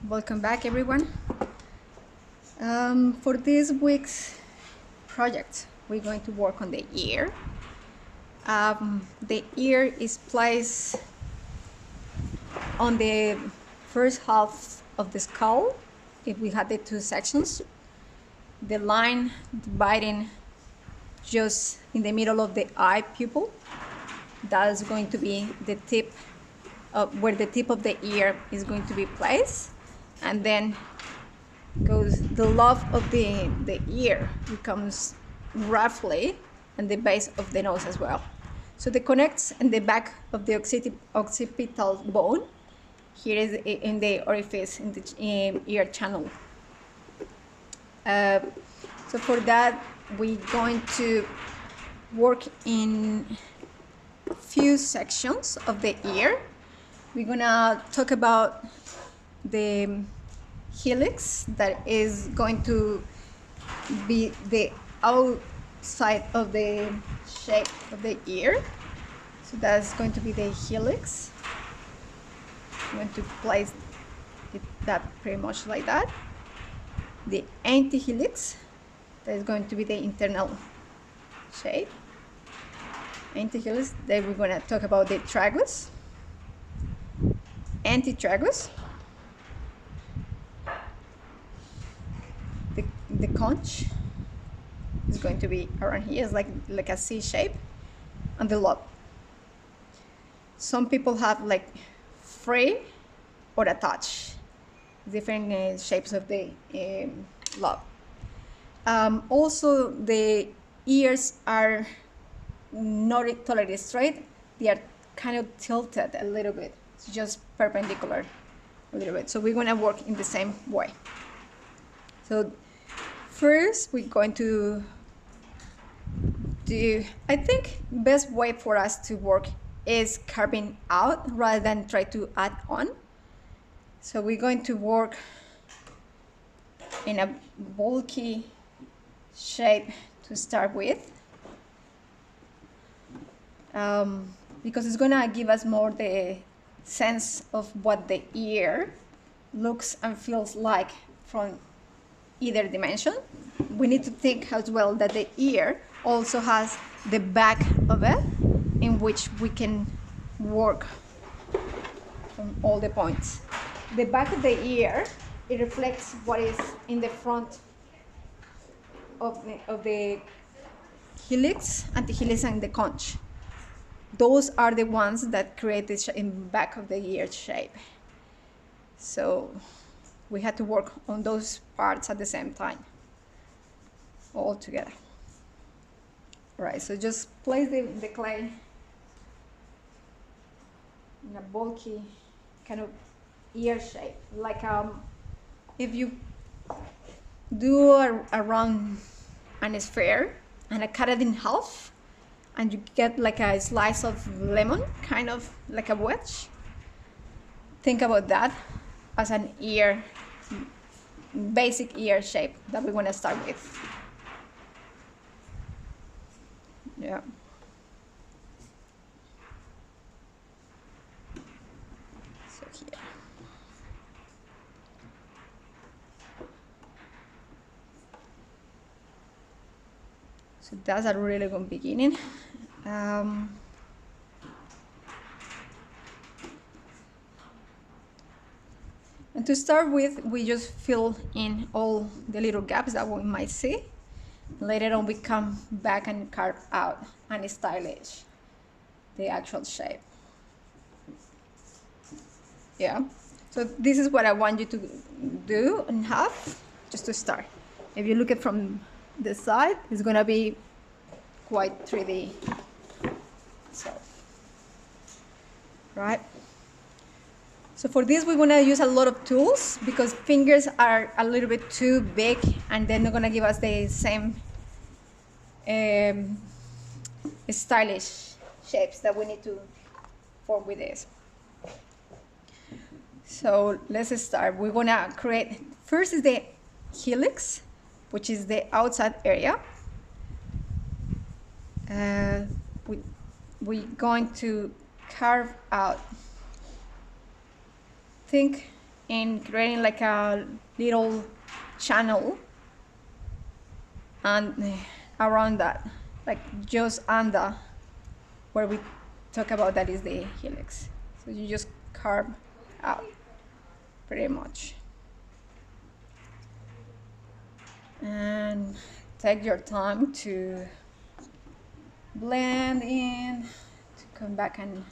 Welcome back, everyone. For this week's project, we're going to work on the ear. The ear is placed on the first half of the skull. If we had the two sections, the line dividing just in the middle of the eye pupil, that's going to be the tip of where the tip of the ear is going to be placed, and then goes the lobe of the ear becomes roughly and the base of the nose as well. So the connects in the back of the occipital bone. Here is in the orifice in the ear channel. So for that, we're going to work in few sections of the ear. We're gonna talk about the helix, that is going to be the outside of the shape of the ear. So that's going to be the helix. I'm going to place it that pretty much like that. The antihelix, that is going to be the internal shape. Antihelix, then we're going to talk about the tragus, antitragus, the conch is going to be around here. It's like a C shape, and the lobe. Some people have like free or attached, different shapes of the lobe. Also, the ears are not totally straight. They are kind of tilted a little bit. It's just perpendicular a little bit. So we're going to work in the same way. So first, we're going to do, I think best way for us to work is carving out rather than try to add on. So we're going to work in a bulky shape to start with, because it's gonna give us more the sense of what the ear looks and feels like from either dimension. We need to think as well that the ear also has the back of it, in which we can work from all the points. The back of the ear, it reflects what is in the front of the helix, antihelix, and the conch. Those are the ones that create the back of the ear shape. So we had to work on those parts at the same time, all together. All right, so just place the clay in a bulky kind of ear shape, like if you do around a sphere and I cut it in half, and you get like a slice of lemon, kind of like a wedge. Think about that as an ear, basic ear shape that we want to start with. Yeah. So here. So that's a really good beginning. And to start with, we just fill in all the little gaps that we might see. Later on, we come back and carve out and stylish the actual shape. Yeah. So this is what I want you to do and have just to start. If you look at from the side, it's gonna be quite 3D. So, right. So for this, we're gonna use a lot of tools because fingers are a little bit too big and they're not gonna give us the same stylish shapes that we need to form with this. So let's start. We're gonna create, first is the helix, which is the outside area. We're going to carve out, think in creating like a little channel and around that, like just under where we talk about that is the helix. So you just carve out pretty much. And take your time to blend in, to come back and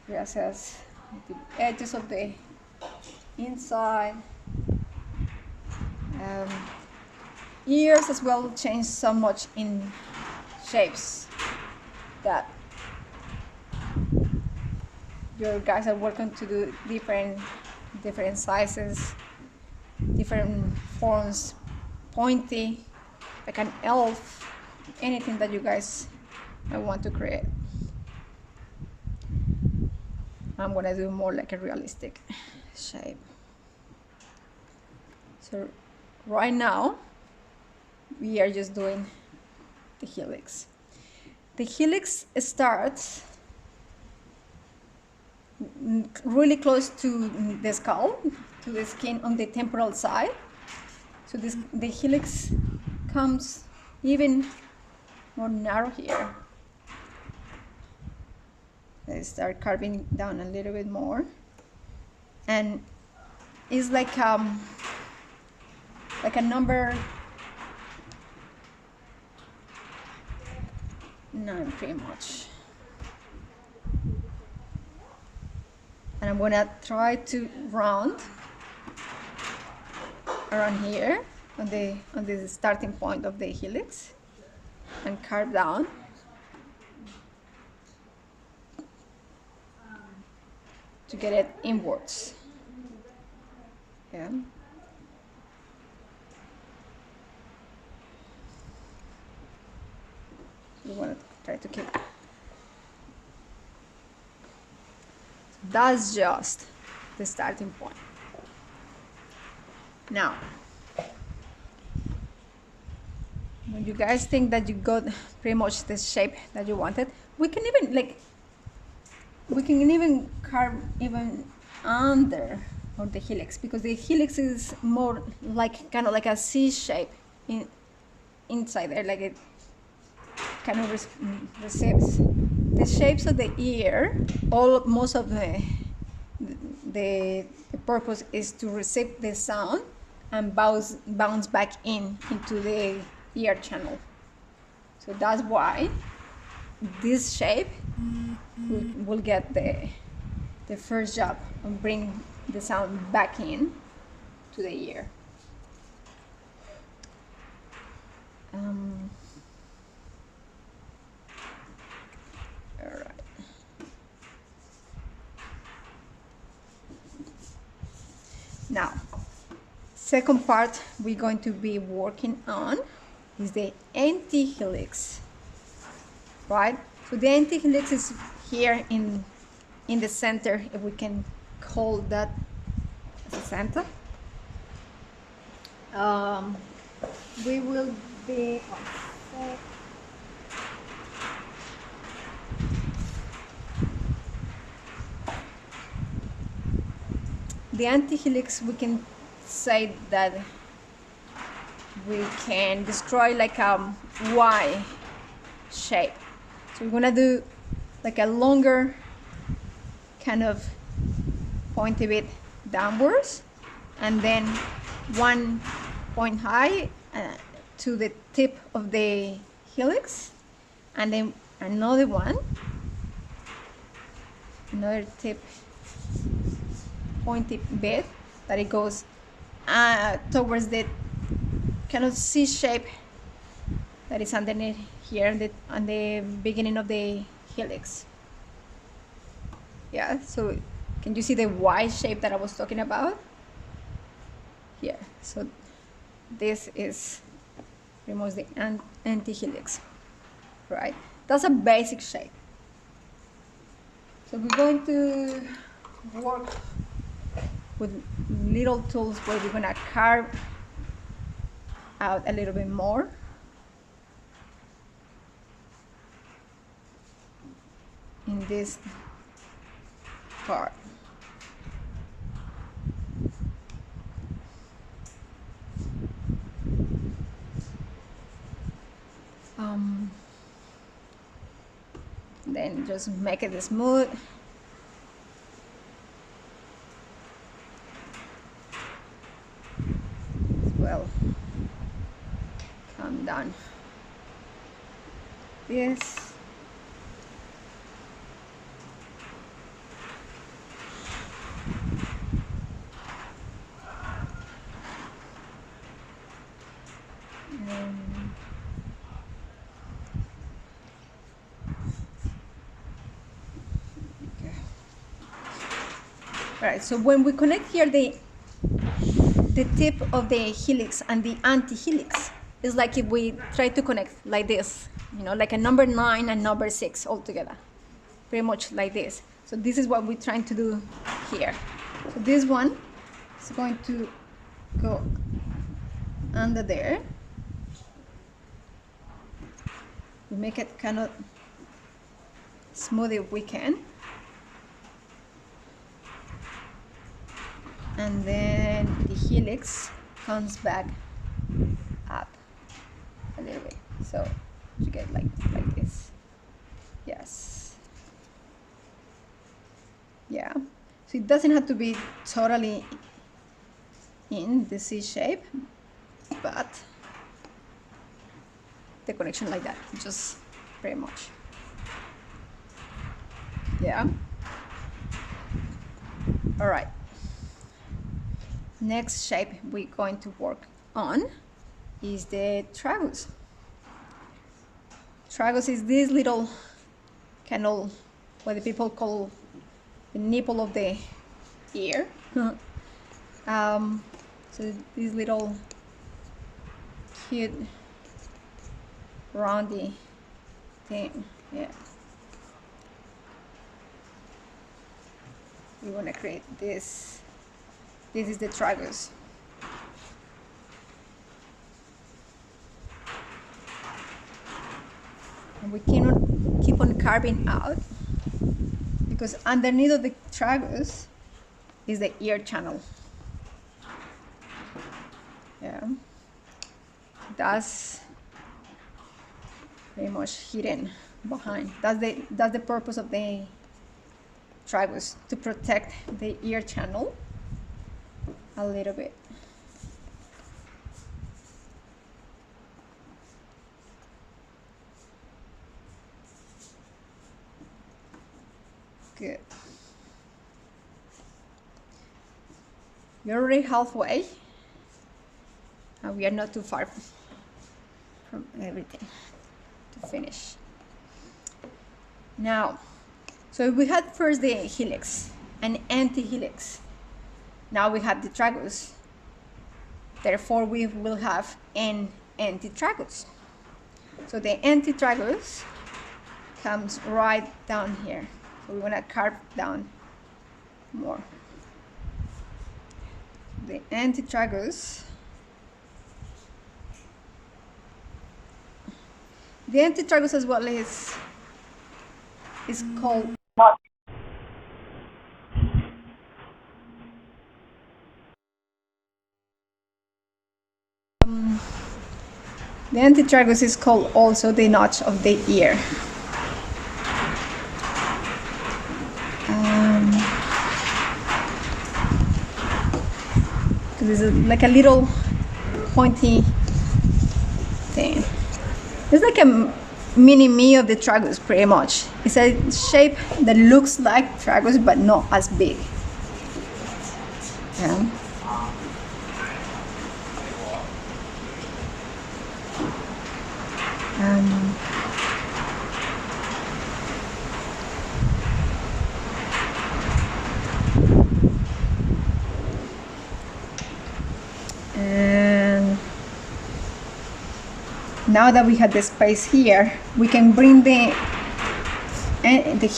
reassess the edges of the inside. Ears as well change so much in shapes that your guys are welcome to do different sizes, different forms, pointy, like an elf, anything that you guys want to create. I'm gonna do more like a realistic shape. So right now we are just doing the helix. The helix starts really close to the skull, to the skin on the temporal side. So the helix comes even more narrow here. I start carving down a little bit more, and it's like a number 9 pretty much. And I'm gonna try to round around here on the starting point of the helix and carve down. To get it inwards. Yeah. You want to try to keep. That's just the starting point. Now, when you guys think that you got pretty much the shape that you wanted, we can even carve even under of the helix, because the helix is more like kind of like a C shape inside there, like it kind of receives the shapes of the ear. Most of the purpose is to receive the sound and bounce back into the ear channel. So that's why this shape will get the first job and bring the sound back in to the ear. All right. Now, second part we're going to be working on is the anti-helix, right? So the anti-helix is here in the center, if we can call that the center. We will be the anti-helix, we can say that we can destroy like a Y shape. So we're gonna do like a longer kind of pointy bit downwards, and then one point high to the tip of the helix, and then another tip pointy bit that it goes towards the kind of C shape that is underneath here on the beginning of the helix. Yeah, so can you see the Y shape that I was talking about? Here, so this is pretty much the anti-helix, right? That's a basic shape. So we're going to work with little tools where we're gonna carve out a little bit more. In this part. just make it smooth. Well, calm down. This. All right, so when we connect here the tip of the helix and the anti-helix, it's like if we try to connect like this, you know, like a number 9 and number 6 all together, pretty much like this. So this is what we're trying to do here. So this one is going to go under there. We make it kind of smooth if we can. And then the helix comes back up a little bit, so you get like this. Yes. Yeah. So it doesn't have to be totally in the C shape, but the connection like that, just pretty much. Yeah. All right. Next shape we're going to work on is the tragus. Tragus is this little kind of what the people call the nipple of the ear. So this little cute roundy thing. Yeah. We want to create this. This is the tragus. And we cannot keep on carving out because underneath of the tragus is the ear channel. Yeah, that's very much hidden behind. That's the purpose of the tragus, to protect the ear channel a little bit. Good. We're already halfway, and we are not too far from everything to finish. Now, so we had first the helix and anti-helix. Now we have the tragus. Therefore, we will have an antitragus. So the antitragus comes right down here. So we want to carve down more. The antitragus. The antitragus as well is called the antitragus is called also the notch of the ear. This is like a little pointy thing. It's like a mini me of the tragus, pretty much. It's a shape that looks like tragus, but not as big. Yeah. And now that we have the space here, we can bring the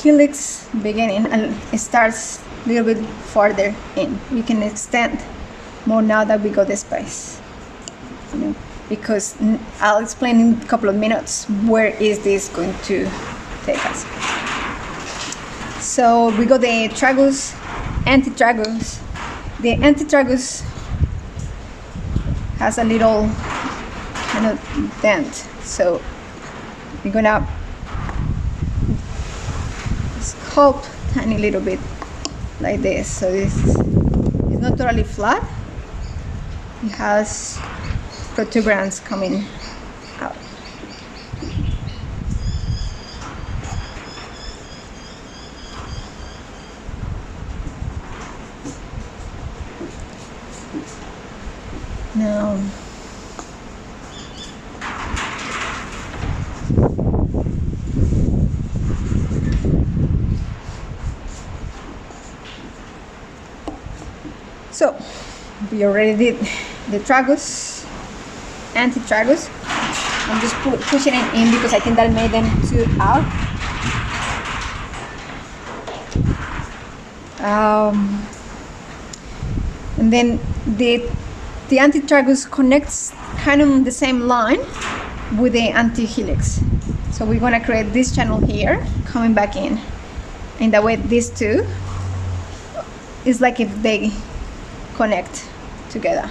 helix beginning, and it starts a little bit farther in. We can extend more now that we got the space, you know, because I'll explain in a couple of minutes where is this going to take us. So we got the tragus, antitragus. The antitragus has a little kind of dent, so we're gonna sculpt tiny little bit like this. So this is not totally flat. It has protuberance coming out. Now, so we already did the tragus, anti-tragus. I'm just pushing it in because I think that made them too out. And then the anti-tragus connects kind of on the same line with the anti-helix. So we're gonna create this channel here, coming back in. And that way these two is like if they connect together.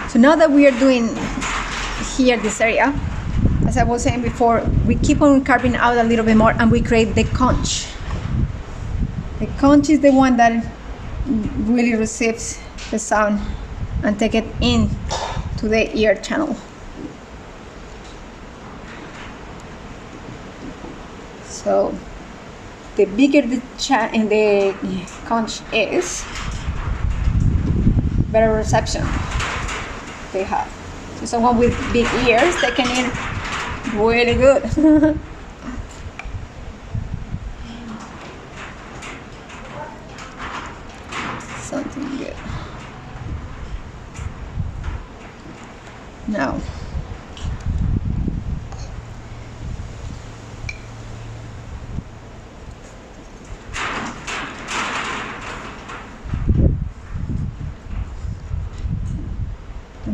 So now that we are doing here this area, as I was saying before, we keep on carving out a little bit more and we create the conch. The conch is the one that really receives the sound and take it in to the ear channel. So the bigger the conch is, better reception they have. So someone with big ears, they can hear really good. Something good. Now,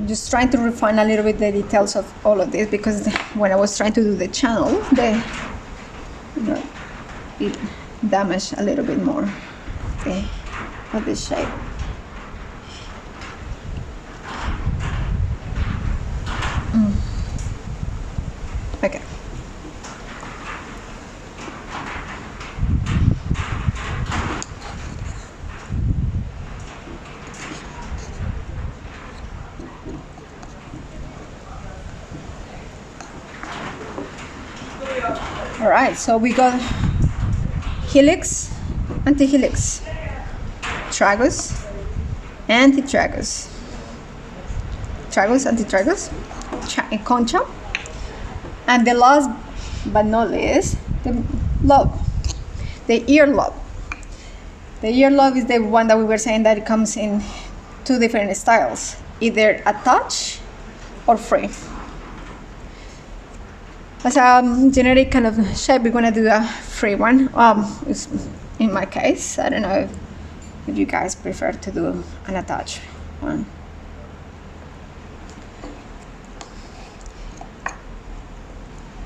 just trying to refine a little bit the details of all of this, because when I was trying to do the channel, it damaged a little bit more of the shape. Okay. All right, so we got helix, anti-helix, tragus, anti-tragus, tragus, anti-tragus, concha, and the last but not least, the lobe, the ear lobe. The ear lobe is the one that we were saying that it comes in two different styles, either attached or free. As a generic kind of shape, we're gonna do a free one. In my case, I don't know if you guys prefer to do an attached one.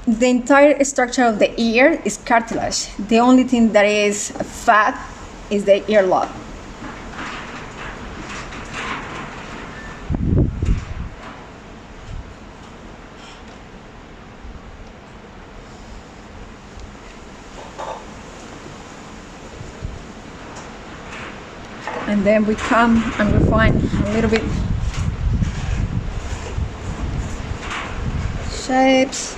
The entire structure of the ear is cartilage. The only thing that is fat is the ear lobe. And then we come and refine a little bit shapes.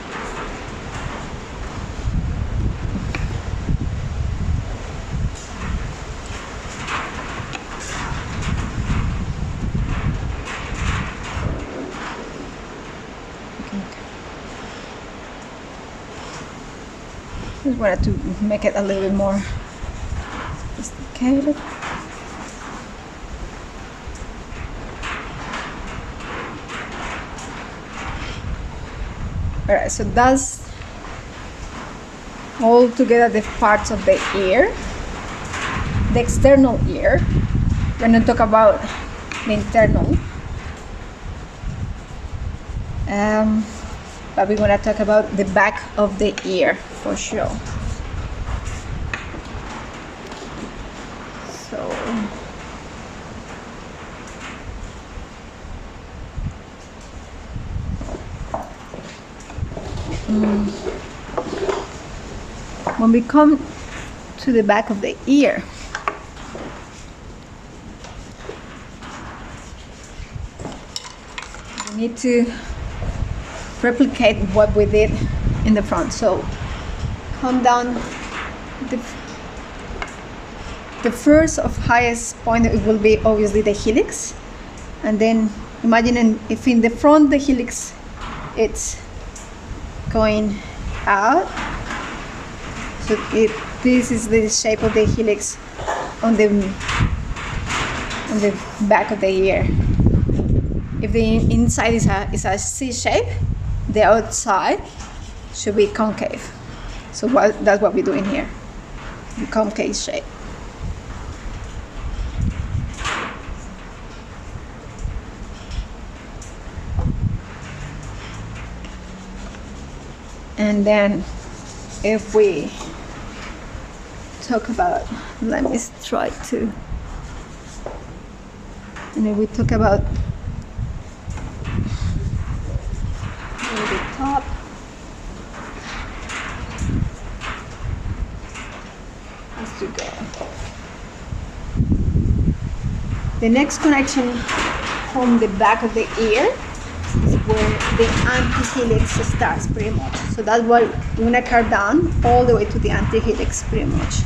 Just wanted to make it a little bit more sophisticated. All right, so that's all together the parts of the ear, the external ear. we're going to talk about the internal. But we're going to talk about the back of the ear for sure. So when we come to the back of the ear, we need to replicate what we did in the front. So come down the first of highest point, it will be obviously the helix, and then imagine if in the front the helix it's going out, so this is the shape of the helix on the back of the ear. If the inside is a C shape, the outside should be concave. So that's what we're doing here, the concave shape. And then if we talk about, let me try to, and if we talk about the top, has to go. The next connection from the back of the ear is where the antihelix starts, pretty much. So that's why we're gonna curve down all the way to the antihelix, pretty much.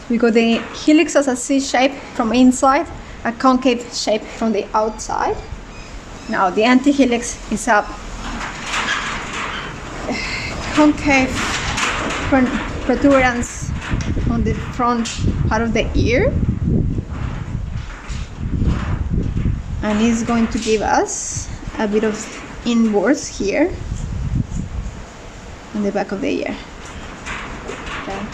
We got the helix as a C shape from inside, a concave shape from the outside. Now the antihelix is a concave protuberance on the front part of the ear, and it's going to give us a bit of inwards here on the back of the ear. Okay.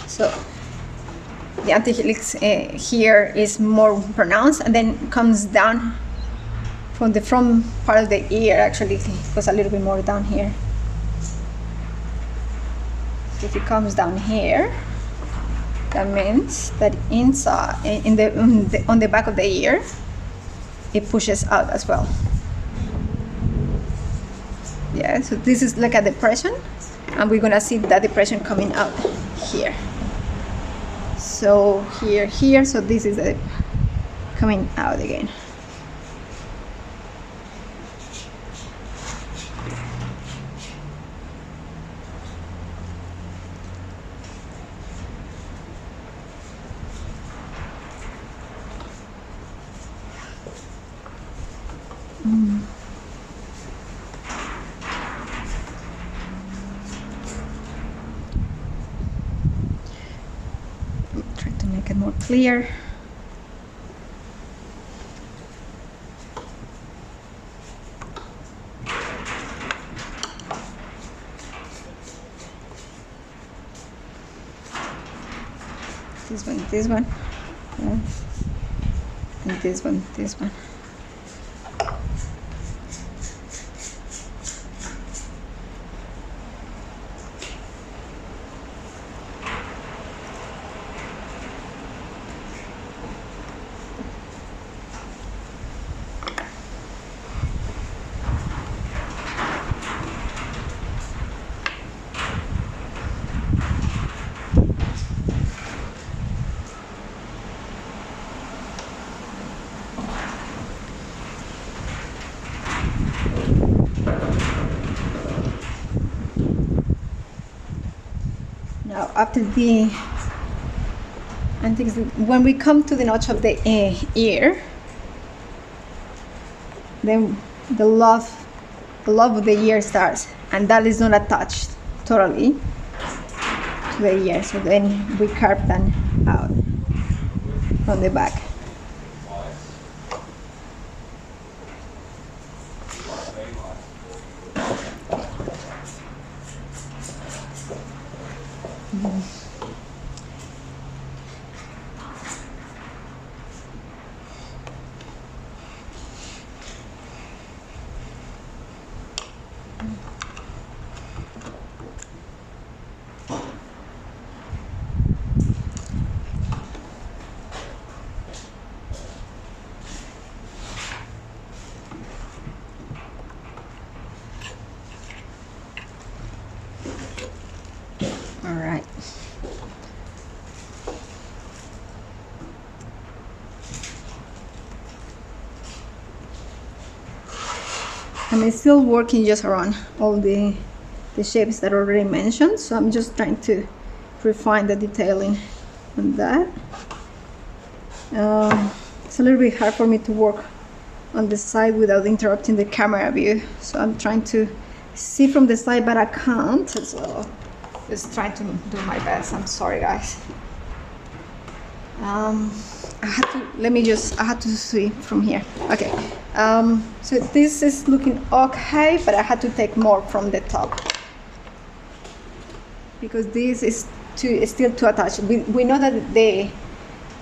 So the antihelix here is more pronounced, and then comes down from the front part of the ear. Actually, it goes a little bit more down here. So if it comes down here, that means that inside, on the back of the ear, it pushes out as well. Yeah. So this is like a depression, and we're gonna see that depression coming out here. So here, so this is it coming out again. Try to make it more clear. This one, yeah. And this one. Now, after the when we come to the notch of the ear, then the love of the ear starts, and that is not attached totally to the ear. So then we carve that out from the back. All right. I'm still working just around all the shapes that I already mentioned, so I'm just trying to refine the detailing on that. It's a little bit hard for me to work on the side without interrupting the camera view, so I'm trying to see from the side, but I can't, so just trying to do my best. I'm sorry, guys. I had to see from here. Okay, so this is looking okay, but I had to take more from the top because this is still too attached. We know that the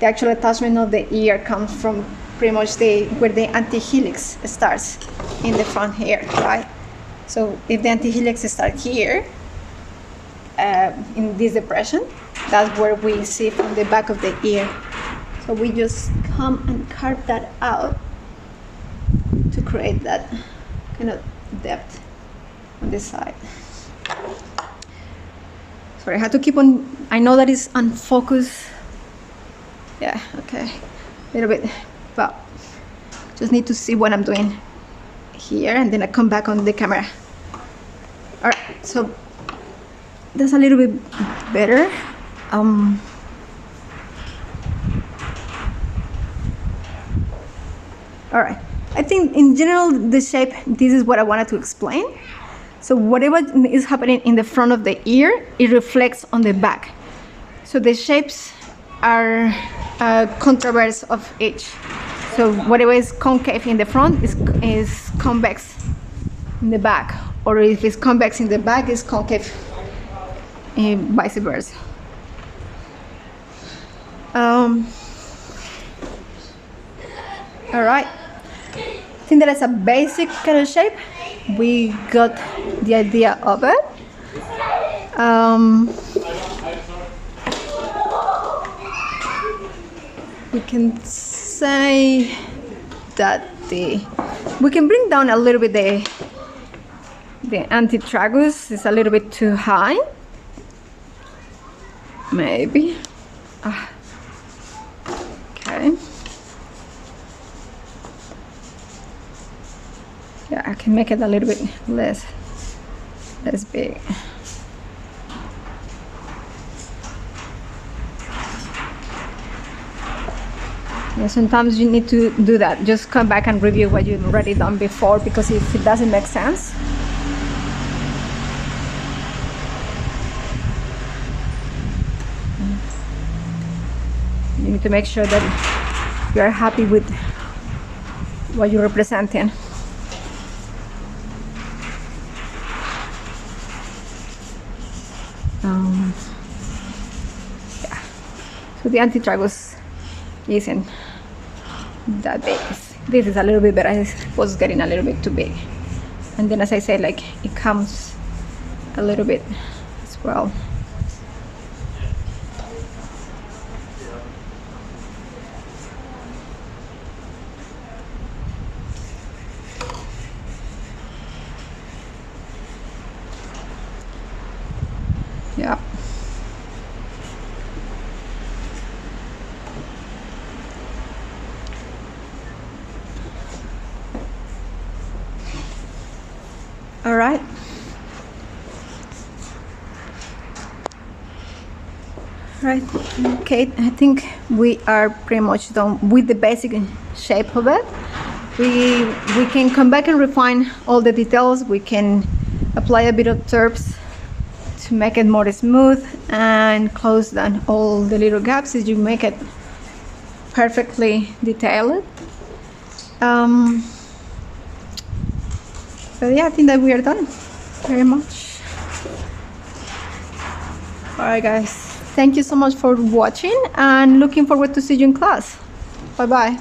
actual attachment of the ear comes from pretty much where the antihelix starts in the front here, right? So if the antihelix starts here, in this depression, that's where we see from the back of the ear. So we just come and carve that out to create that kind of depth on this side. Sorry, I had to keep on, I know that is unfocused. Yeah, okay, a little bit, but just need to see what I'm doing here, and then I come back on the camera. All right, so that's a little bit better. All right, I think in general the shape, this is what I wanted to explain. So whatever is happening in the front of the ear, it reflects on the back. So the shapes are converse of each. So whatever is concave in the front is convex in the back, or if it's convex in the back, is concave, vice versa. All right, I think that is a basic kind of shape. We got the idea of it. We can say that we can bring down a little bit the antitragus is a little bit too high, maybe. Okay. Yeah, I can make it a little bit less big. Yeah, sometimes you need to do that. Just come back and review what you've already done before, because if it doesn't make sense, you need to make sure that you are happy with what you're representing. Yeah. So the antitragus isn't that big. This is a little bit better. It was getting a little bit too big. And then, as I said, like, it comes a little bit as well. Yeah. All right. Right. Okay, I think we are pretty much done with the basic shape of it. we can come back and refine all the details. We can apply a bit of terps to make it more smooth and close down all the little gaps as you make it perfectly detailed. But yeah, I think that we are done very much. All right, guys. Thank you so much for watching and looking forward to see you in class. Bye-bye.